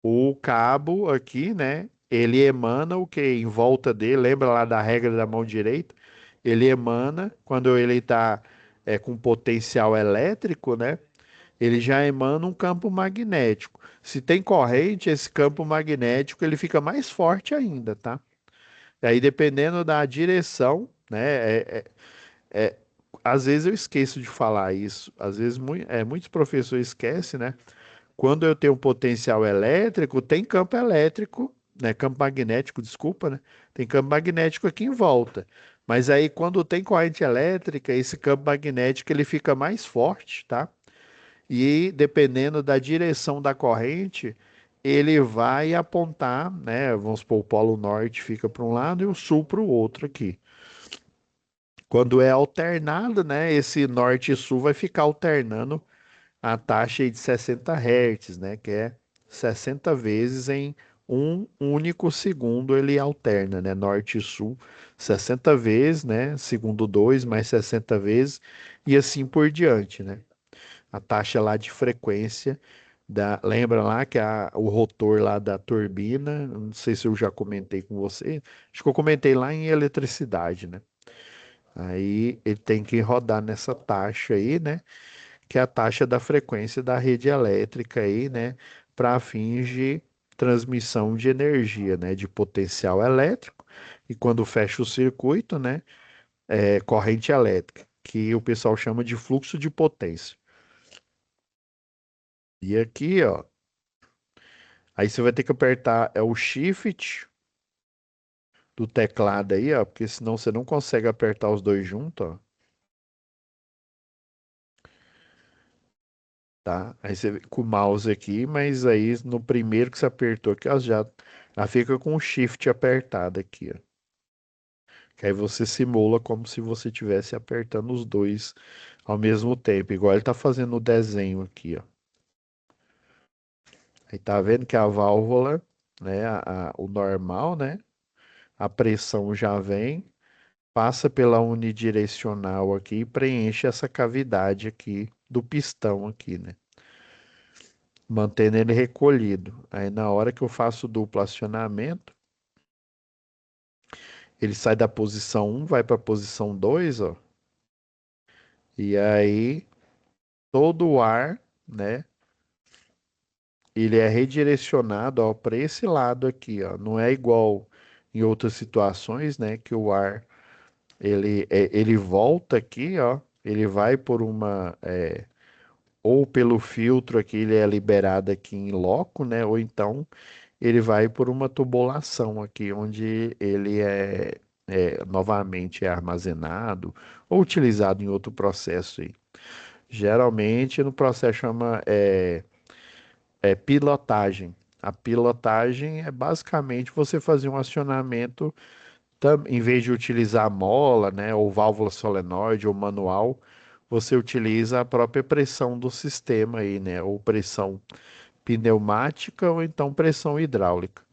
O cabo aqui, né? Ele emana o que em volta dele, lembra lá da regra da mão direita? Ele emana quando ele está com potencial elétrico, né? Ele já emana um campo magnético. Se tem corrente, esse campo magnético ele fica mais forte ainda, tá? E aí, dependendo da direção, né? É, às vezes eu esqueço de falar isso. Às vezes muitos professores esquecem, né? Quando eu tenho um potencial elétrico, tem campo elétrico, né? Campo magnético, desculpa, né? Tem campo magnético aqui em volta. Mas aí, quando tem corrente elétrica, esse campo magnético ele fica mais forte, tá? E dependendo da direção da corrente, ele vai apontar, né? Vamos supor, o polo norte fica para um lado e o sul para o outro aqui. Quando é alternado, né? Esse norte e sul vai ficar alternando a taxa aí de 60 Hz, né? Que é 60 vezes em um único segundo ele alterna, né? Norte e sul, 60 vezes, né? Segundo 2 mais 60 vezes e assim por diante, né? A taxa lá de frequência lembra lá que o rotor lá da turbina, não sei se eu já comentei com você, acho que eu comentei lá em eletricidade, né? Aí ele tem que rodar nessa taxa aí, né? Que é a taxa da frequência da rede elétrica aí, né? Para fins de transmissão de energia, né? De potencial elétrico. E quando fecha o circuito, né? É corrente elétrica, que o pessoal chama de fluxo de potência. E aqui, ó, aí você vai ter que apertar o Shift do teclado aí, ó, porque senão você não consegue apertar os dois juntos, ó, tá? Aí você vem com o mouse aqui, mas aí no primeiro que você apertou aqui, ó, já fica com o Shift apertado aqui, ó. Que aí você simula como se você estivesse apertando os dois ao mesmo tempo, igual ele tá fazendo o desenho aqui, ó. Aí tá vendo que a válvula, né, o normal, né, a pressão já vem, passa pela unidirecional aqui e preenche essa cavidade aqui do pistão aqui, né? Mantendo ele recolhido. Aí na hora que eu faço o duplo acionamento, ele sai da posição um, vai para a posição 2, ó. E aí todo o ar, né? Ele é redirecionado, ó, para esse lado aqui, ó. Não é igual em outras situações, né, que o ar ele volta aqui, ó. Ele vai por ou pelo filtro aqui ele é liberado aqui em loco, né? Ou então ele vai por uma tubulação aqui, onde ele novamente é armazenado ou utilizado em outro processo aí. Geralmente no processo chama pilotagem. A pilotagem é basicamente você fazer um acionamento, em vez de utilizar mola, né, ou válvula solenoide ou manual, você utiliza a própria pressão do sistema aí, né, ou pressão pneumática ou então pressão hidráulica.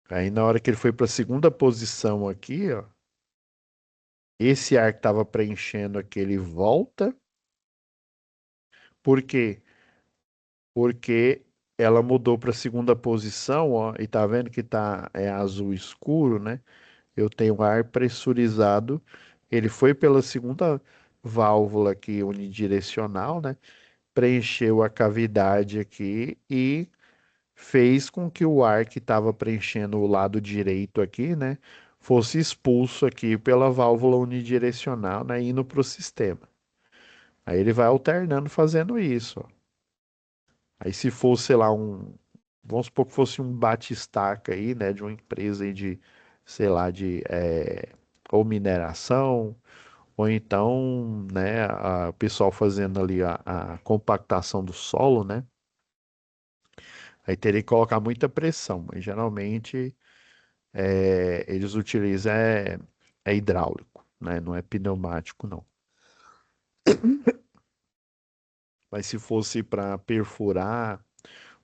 Aí na hora que ele foi para a segunda posição aqui, ó, esse ar que estava preenchendo aqui, ele volta. Por quê? Porque ela mudou para a segunda posição, ó, e tá vendo que tá azul escuro, né? Eu tenho ar pressurizado. Ele foi pela segunda válvula aqui unidirecional, né? Preencheu a cavidade aqui e fez com que o ar que estava preenchendo o lado direito aqui, né, fosse expulso aqui pela válvula unidirecional, né, indo para o sistema. Aí ele vai alternando fazendo isso, ó. Aí se fosse, sei lá, vamos supor que fosse um batistaca aí, né, de uma empresa aí de, sei lá, ou mineração, ou então, né, o pessoal fazendo ali a compactação do solo, né, aí teria que colocar muita pressão, mas geralmente eles utilizam hidráulico, né, não é pneumático, não. Mas se fosse para perfurar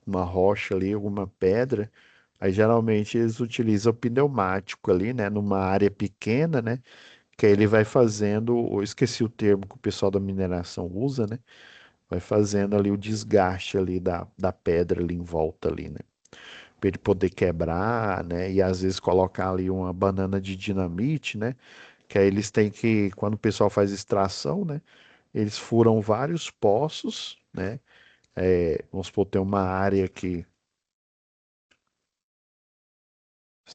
uma rocha ali, alguma pedra, aí geralmente eles utilizam o pneumático ali, né, numa área pequena, né, que aí ele vai fazendo, eu esqueci o termo que o pessoal da mineração usa, né, vai fazendo ali o desgaste ali da pedra ali em volta ali, né, para ele poder quebrar, né, e às vezes colocar ali uma banana de dinamite, né, que aí eles têm que, quando o pessoal faz extração, né, eles furam vários poços, né, vamos supor, tem uma área aqui.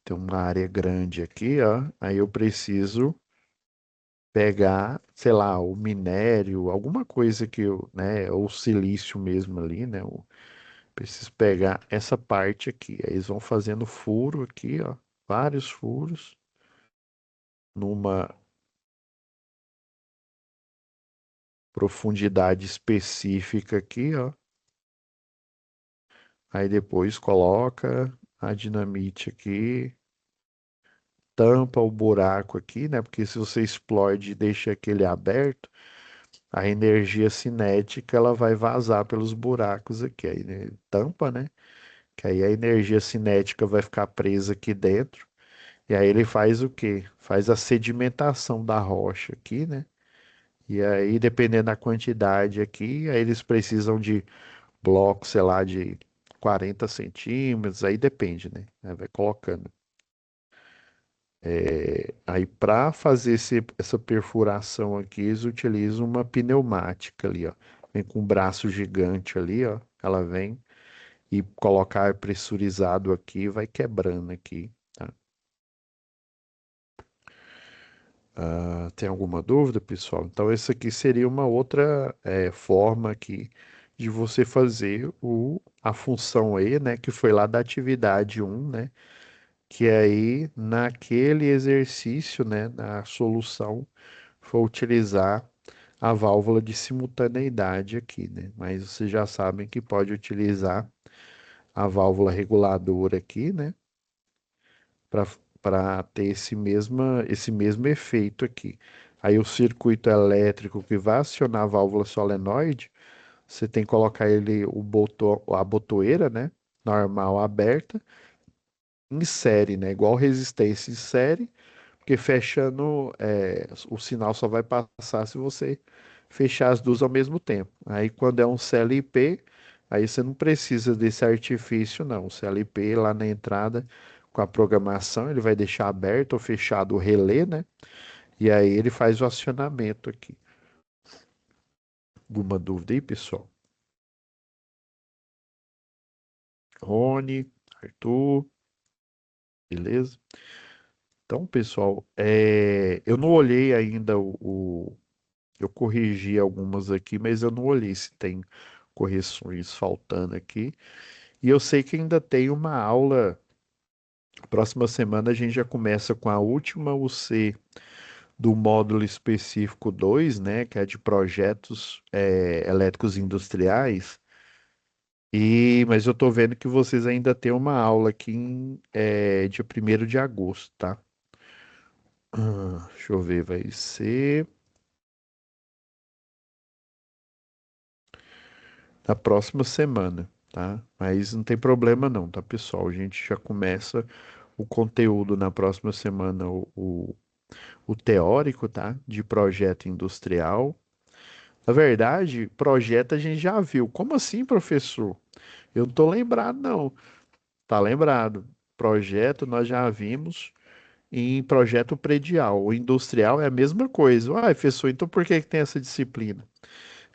Tem uma área grande aqui, ó. Aí eu preciso pegar, sei lá, o minério, alguma coisa que eu, né, ou silício mesmo ali, né? Eu preciso pegar essa parte aqui. Aí eles vão fazendo furo aqui, ó, vários furos numa profundidade específica aqui, ó. Aí depois coloca a dinamite aqui, tampa o buraco aqui, né? Porque se você explode e deixa aquele aberto, a energia cinética ela vai vazar pelos buracos aqui, aí né, tampa, né? Que aí a energia cinética vai ficar presa aqui dentro. E aí ele faz o quê? Faz a sedimentação da rocha aqui, né? E aí, dependendo da quantidade aqui, aí eles precisam de blocos, sei lá, de 40 centímetros, aí depende, né? Aí vai colocando. Aí, para fazer essa perfuração aqui, eles utilizam uma pneumática ali, ó. Vem com um braço gigante ali, ó. Ela vem e coloca ar pressurizado aqui e vai quebrando aqui, tá? Tem alguma dúvida, pessoal? Então, essa aqui seria uma outra forma aqui de você fazer a função E, né? Que foi lá da atividade um, né? Que aí, naquele exercício, né? Na solução, foi utilizar a válvula de simultaneidade aqui, né? Mas vocês já sabem que pode utilizar a válvula reguladora aqui, né? Para ter esse mesmo efeito aqui. Aí o circuito elétrico que vai acionar a válvula solenoide, você tem que colocar a botoeira, né? Normal aberta, em série, né? Igual resistência em série. Porque fechando, o sinal só vai passar se você fechar as duas ao mesmo tempo. Aí quando é um CLP, aí você não precisa desse artifício, não. O CLP lá na entrada, com a programação, ele vai deixar aberto ou fechado o relé, né? E aí ele faz o acionamento aqui. Alguma dúvida aí, pessoal? Rony, Arthur, beleza? Então, pessoal, eu não olhei ainda Eu corrigi algumas aqui, mas eu não olhei se tem correções faltando aqui. E eu sei que ainda tem uma aula. Próxima semana a gente já começa com a última UC do módulo específico 2, né, que é de projetos elétricos industriais. Mas eu tô vendo que vocês ainda têm uma aula aqui dia 1º de agosto, tá? Deixa eu ver, vai ser na próxima semana, tá? Mas não tem problema não, tá, pessoal? A gente já começa o conteúdo na próxima semana, o teórico, tá? De projeto industrial. Na verdade, projeto a gente já viu. Como assim, professor? Eu não tô lembrado, não. Tá lembrado? Projeto nós já vimos em projeto predial. O industrial é a mesma coisa. Ah, professor, então por que que tem essa disciplina?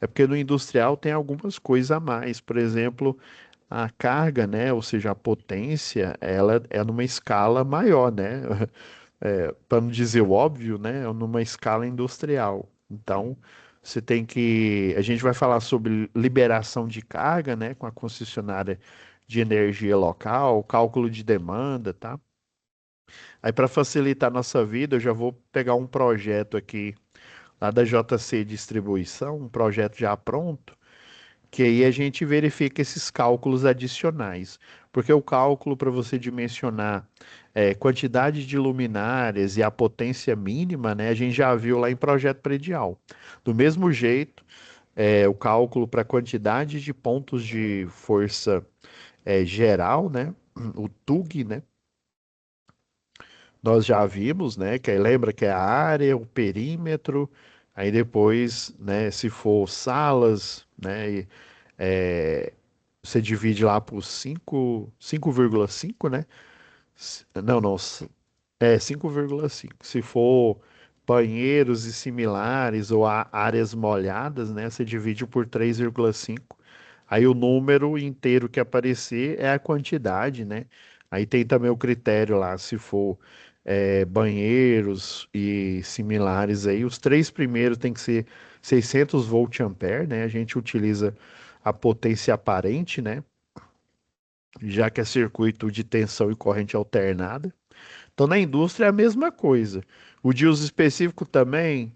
É porque no industrial tem algumas coisas a mais. Por exemplo, a carga, né? Ou seja, a potência, ela é numa escala maior, né? Para não dizer o óbvio, né? É numa escala industrial. Então, você tem que. A gente vai falar sobre liberação de carga, né? Com a concessionária de energia local, cálculo de demanda, tá? Aí, para facilitar a nossa vida, eu já vou pegar um projeto aqui lá da JC Distribuição, um projeto já pronto, que aí a gente verifica esses cálculos adicionais. Porque o cálculo para você dimensionar quantidade de luminárias e a potência mínima, né, a gente já viu lá em projeto predial. Do mesmo jeito, o cálculo para quantidade de pontos de força geral, né, o TUG, né, nós já vimos, né? Que aí lembra que é a área, o perímetro, aí depois, né? Se for salas, né? É, você divide lá por 5,5, né? Não, não, 5,5. Se for banheiros e similares ou áreas molhadas, né? Você divide por 3,5. Aí o número inteiro que aparecer é a quantidade, né? Aí tem também o critério lá, se for banheiros e similares aí, os três primeiros tem que ser 600 volt-ampere, né? A gente utiliza a potência aparente, né? Já que é circuito de tensão e corrente alternada. Então, na indústria é a mesma coisa. O de uso específico também,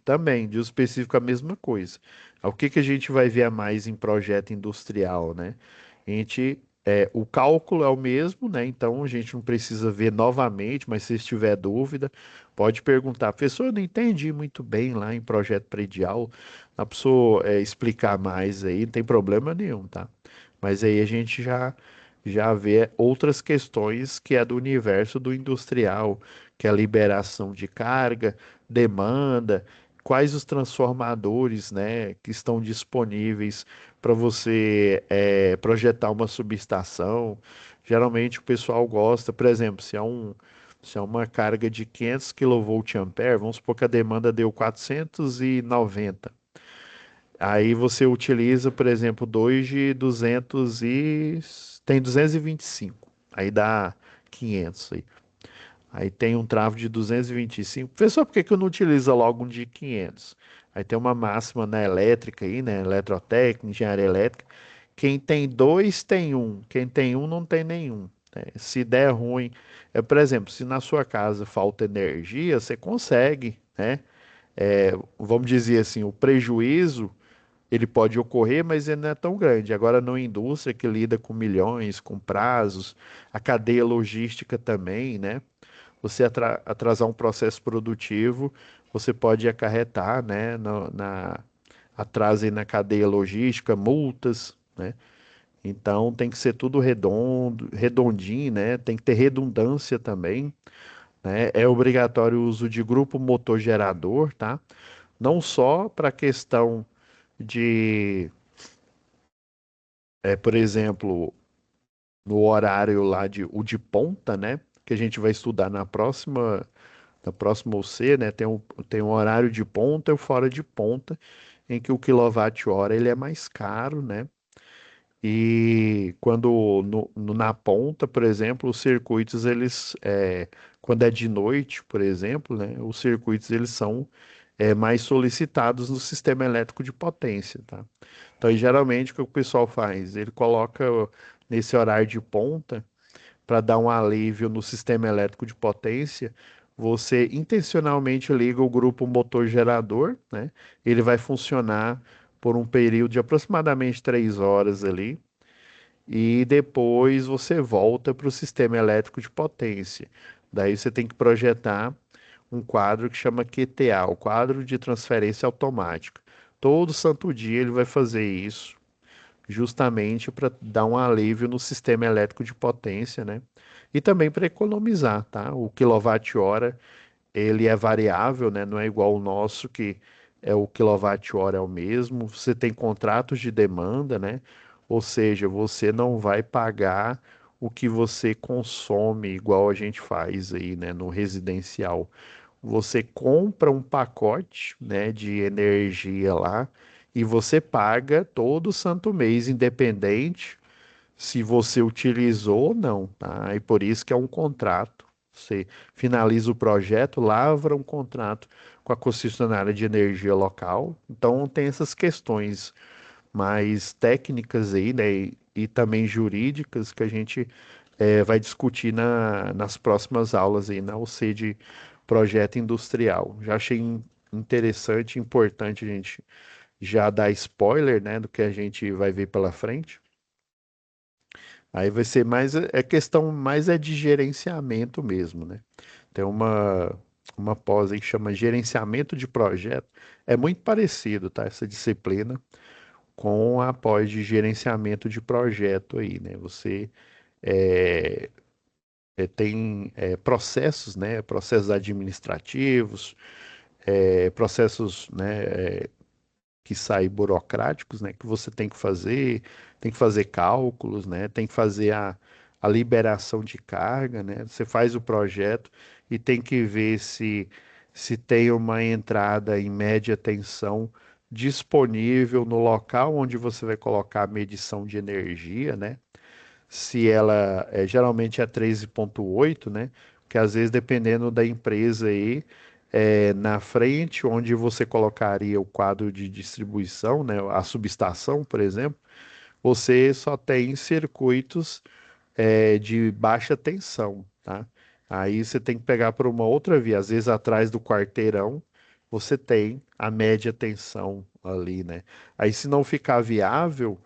de uso específico é a mesma coisa. O que que a gente vai ver a mais em projeto industrial, né? O cálculo é o mesmo, né? Então a gente não precisa ver novamente, mas se tiver dúvida, pode perguntar. Professor, eu não entendi muito bem lá em projeto predial. A pessoa explicar mais aí, não tem problema nenhum, tá? Mas aí a gente já vê outras questões que é do universo do industrial, que é a liberação de carga, demanda, quais os transformadores, né, que estão disponíveis para você projetar uma subestação. Geralmente o pessoal gosta, por exemplo, se é uma carga de 500 kVA, vamos supor que a demanda deu 490. Aí você utiliza, por exemplo, dois de 200 e tem 225. Aí dá 500 aí. Aí tem um travo de 225. Professor, por que que eu não utiliza logo um de 500? Aí tem uma máxima na elétrica aí, né? Eletrotécnica, engenharia elétrica. Quem tem dois tem um. Quem tem um não tem nenhum, né? Se der ruim, por exemplo, se na sua casa falta energia, você consegue, né? Vamos dizer assim, o prejuízo ele pode ocorrer, mas ele não é tão grande. Agora, numa indústria que lida com milhões, com prazos, a cadeia logística também, né? Você atrasar um processo produtivo, você pode acarretar, né, atraso aí na cadeia logística, multas, né? Então tem que ser tudo redondo, redondinho, né? Tem que ter redundância também, né? É obrigatório o uso de grupo motor gerador, tá? Não só para a questão de, por exemplo, no horário lá o de ponta, né? Que a gente vai estudar na próxima UC, né? Tem um horário de ponta e o fora de ponta, em que o quilowatt-hora ele é mais caro, né? E quando na ponta, por exemplo, os circuitos, quando é de noite, por exemplo, né? Os circuitos, eles são mais solicitados no sistema elétrico de potência, tá? Então, e geralmente, o que o pessoal faz? Ele coloca nesse horário de ponta, para dar um alívio no sistema elétrico de potência, você intencionalmente liga o grupo motor gerador, né? Ele vai funcionar por um período de aproximadamente 3 horas ali, e depois você volta para o sistema elétrico de potência. Daí você tem que projetar um quadro que chama QTA, o quadro de transferência automática. Todo santo dia ele vai fazer isso, justamente para dar um alívio no sistema elétrico de potência, né? E também para economizar, tá? O quilowatt-hora, ele é variável, né? Não é igual o nosso, que é o quilowatt-hora é o mesmo. Você tem contratos de demanda, né? Ou seja, você não vai pagar o que você consome, igual a gente faz aí, né? No residencial. Você compra um pacote, né, de energia lá e você paga todo santo mês, independente se você utilizou ou não, tá? E por isso que é um contrato. Você finaliza o projeto, lavra um contrato com a concessionária de energia local. Então tem essas questões mais técnicas aí, né, e também jurídicas que a gente vai discutir nas próximas aulas aí na UC de projeto industrial. Já achei interessante, importante a gente já dar spoiler, né, do que a gente vai ver pela frente. Aí vai ser mais, questão mais é de gerenciamento mesmo, né? Tem uma pós aí que chama gerenciamento de projeto. É muito parecido, tá? Essa disciplina com a pós de gerenciamento de projeto aí, né? Você é, tem processos, né? Processos administrativos, processos, né? Que saem burocráticos, né? Que você tem que fazer cálculos, né? Tem que fazer a liberação de carga, né? Você faz o projeto e tem que ver se tem uma entrada em média tensão disponível no local onde você vai colocar a medição de energia, né? Se ela geralmente é 13,8, né? Porque às vezes, dependendo da empresa aí, na frente, onde você colocaria o quadro de distribuição, né? A subestação, por exemplo, você só tem circuitos de baixa tensão, tá? Aí você tem que pegar por uma outra via. Às vezes, atrás do quarteirão, você tem a média tensão ali, né? Aí, se não ficar viável,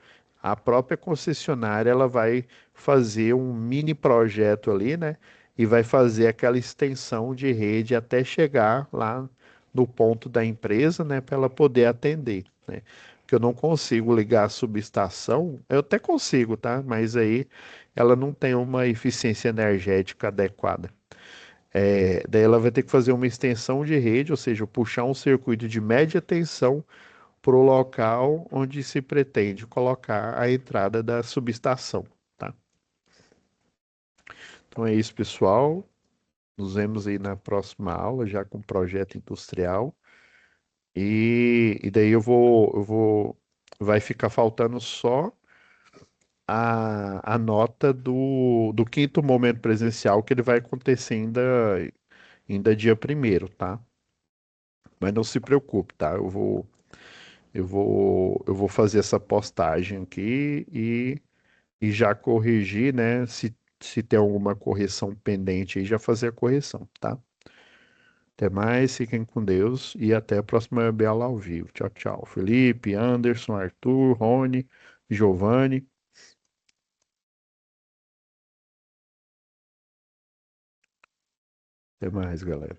a própria concessionária ela vai fazer um mini projeto ali, né? E vai fazer aquela extensão de rede até chegar lá no ponto da empresa, né? Para ela poder atender, né? Porque eu não consigo ligar a subestação, eu até consigo, tá? Mas aí ela não tem uma eficiência energética adequada. Daí ela vai ter que fazer uma extensão de rede, ou seja, puxar um circuito de média tensão para o local onde se pretende colocar a entrada da subestação, tá? Então é isso, pessoal. Nos vemos aí na próxima aula, já com o projeto industrial. E daí vai ficar faltando só a nota do quinto momento presencial, que ele vai acontecer ainda dia 1º, tá? Mas não se preocupe, tá? Eu vou fazer essa postagem aqui e já corrigir, né? Se tem alguma correção pendente aí, já fazer a correção, tá? Até mais, fiquem com Deus e até a próxima web aula ao vivo. Tchau, tchau. Felipe, Anderson, Arthur, Rony, Giovanni. Até mais, galera.